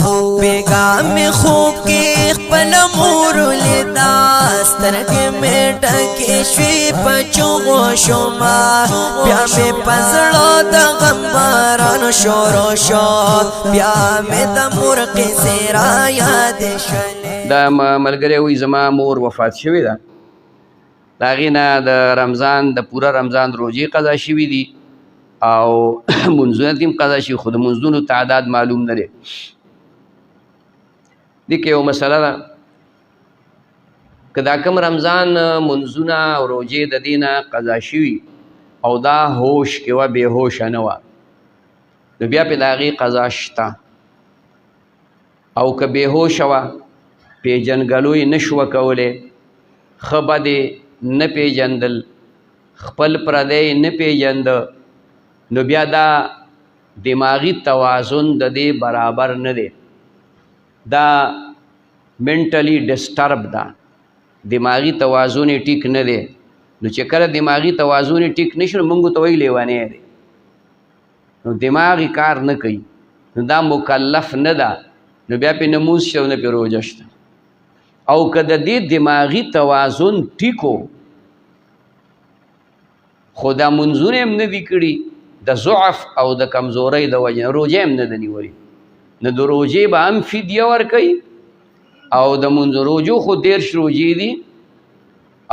پیغام خوب کې خپل مور لیدا سترګې مې ډکې شوې په چغو شوما بیا مې پزړو د غم باران شروع شو بیا مې د مور قصې را یاد شولې. دا ملګری وایي زما مور وفات شوې ده، د هغې نه د رمضان د پوره رمضان روژې قضا شوي دي او منځونه دې هم قضا شي، خو د منځونو تعداد معلوم نه دی. دې کې یو مسله ده، که دا کم رمضان منځونه او روژې د دې نه قضا شوي او دا هوش کې وه بېهوشه نه وه، نو بیا پې د هغې قضا شته. او که بېهوشه وه پیژنګلو یې نه شوه کولی، ښه بد یې نه پیژندل، خپل پردی نه پیژنده، نو بیا دا دماغي توازن د دې برابر نه دی، دا منټلی ډسټرب ده، دماغي توازن یې ټیک نه دی. نو چې کله دماغي توازن یې ټیک نه شي نو موږ ته وایي لیونی دی، نو دماغ یې کار نه کوي، نو دا مکلف نه ده، نو بیا پې نه مونځ شته او نه پې روژه شته. او که د دې دماغي توازن ټیکو خو دا منځونه هم نه دي کړي د ضعف او د کمزورۍ د وجې نه، روژه هم نه ده نیولې، نو د روژې به هم فدیه ورکوي او د روژو خو 13 روژې دي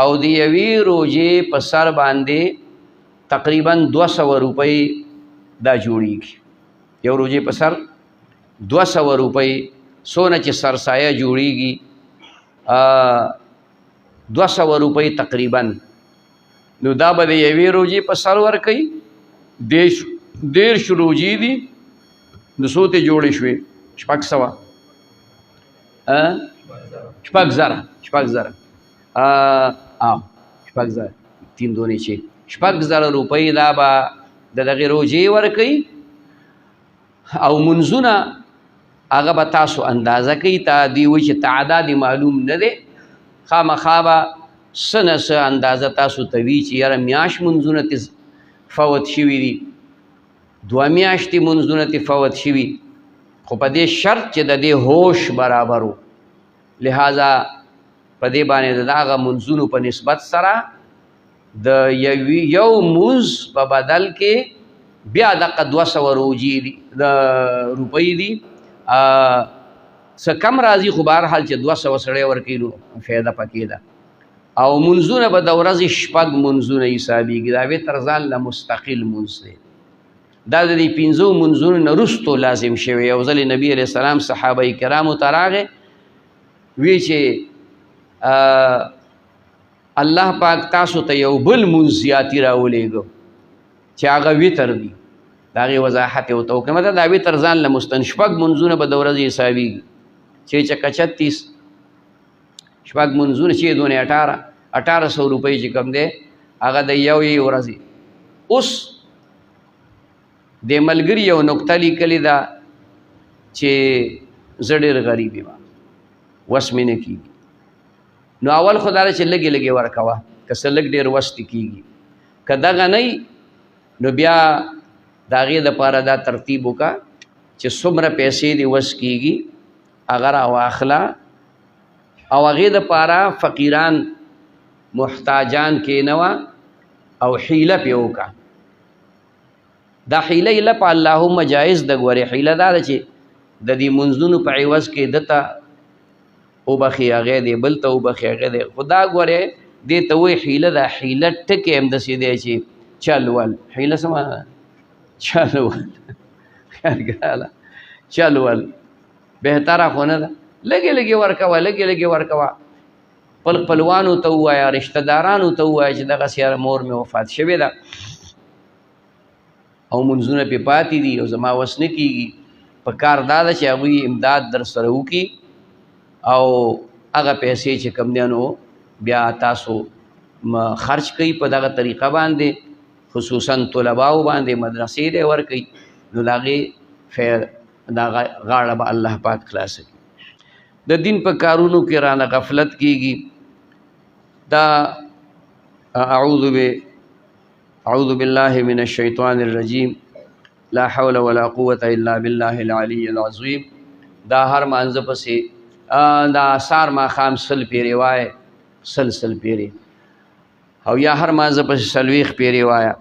او د یوې روژې په سر باندې تقریبا 200 روپۍ دا جوړیږي، یو روژې په سر 200 روپۍ، څونه چې سرسایه جوړیږي 200 روپۍ تقریبا، نو دا به د یوې روژې په سر ورکوي. 13 روژې دي، نو څو ته جوړې شوې؟ 600 3 دونې چې 6,000 روپۍ دا به د دغې روژې ورکوي. او منځونه هغه به تاسو اندازه کوي، تا دوی وایي چې تعداد معلوم نه دی، خامخا به څه نه څه اندازه تاسو ته وي چې یاره میاشت منځونه تې فوت شوي دي، 2 میاشتې منځونه تې فوت شوي، خو په دې شرط چې د دې هوش برابر و. لہذا په دې باندې د هغه منځونو په نسبت سره د یو منځ په بدل کې بیا دقه 200 روپۍ دي، څه کم راځي، خو بهرحال چې 200 سړی ورکوي نو فایده پکې ده. او منځونه به د ورځې 6 منځونه حسابېږي، دا وتر ځان له مستقل منځ دی، دا د دې 5 منځونو نه وروستو لازم شوی. یو ځل نبي علیه السلام صحابه کرامو ته راغی، وی چې الله پاک تاسو ته یو بل منځ زیاتي راولېږو چې هغه وتر دی، د هغې وضاحت یې ورته وکړه. مطلب دا وتر ځان له مستن 6 منځونه به د ورځې حسابېږي، چې چکه 36 6 منځونه چې دونه 1800 روپۍ چې کوم دی هغه د یوې ورځې. اوس د ملګري یو نقطه لیکلې ده چې زه ډېر غریب یم، وس مې نه کېږي، نو اول خو دا ده چې لږې لږې ورکوه، که څه لږ ډېر وس دې کېږي، که دغه نه نو بیا د هغې دپاره دا ترتیب وکړه چې څومره پیسې دې وس کېږي هغه راواخله، او هغې دپاره فقیران محتاجان کېنوه او حیله پې وکړه. دا حیله یې لپه اللهم جایز ده. ګورې حیله دا ده چې د دې منځونو په عوض کې ده ته وبخي هغې دی، بل ته وبخي هغې دی، خو دا ګورې دې ته وایي حیله. دا حیله ټکې همداسې دی چې چلول، حیله څه معنی؟ چلول، خیال ګراله چلول بهتره خو نه ده. لږې لږې ورکوه، لږې لږې ورکوه، خپل خپلوانو ته ووایه، رشته دارانو ته ووایه چې دغسې یاره مور مې وفات شوې ده او منځونه پې پاتې دي او زما وس نه کېږي. په کار دا ده چې هغوی امداد در سره وکړي او هغه پیسې چې کوم دی نو بیا تاسو خرچ کوي په دغه طریقه باندې، خصوصا طلباو باندې مدرسې دی ورکوي، نو د هغې دا غاړه به الله پاک خلاصوي. د دین په کارونو کې رانه غفلت کېږي. دا اعوذ بالله من الشیطان الرجیم، لا حول ولا قوة الا بالله العلی العظیم. دا هر مانځه پسې دا سار ماښام 100 پیرې وایه 100 پیرې او یا هر مانځه پسې 40 پیرې وایه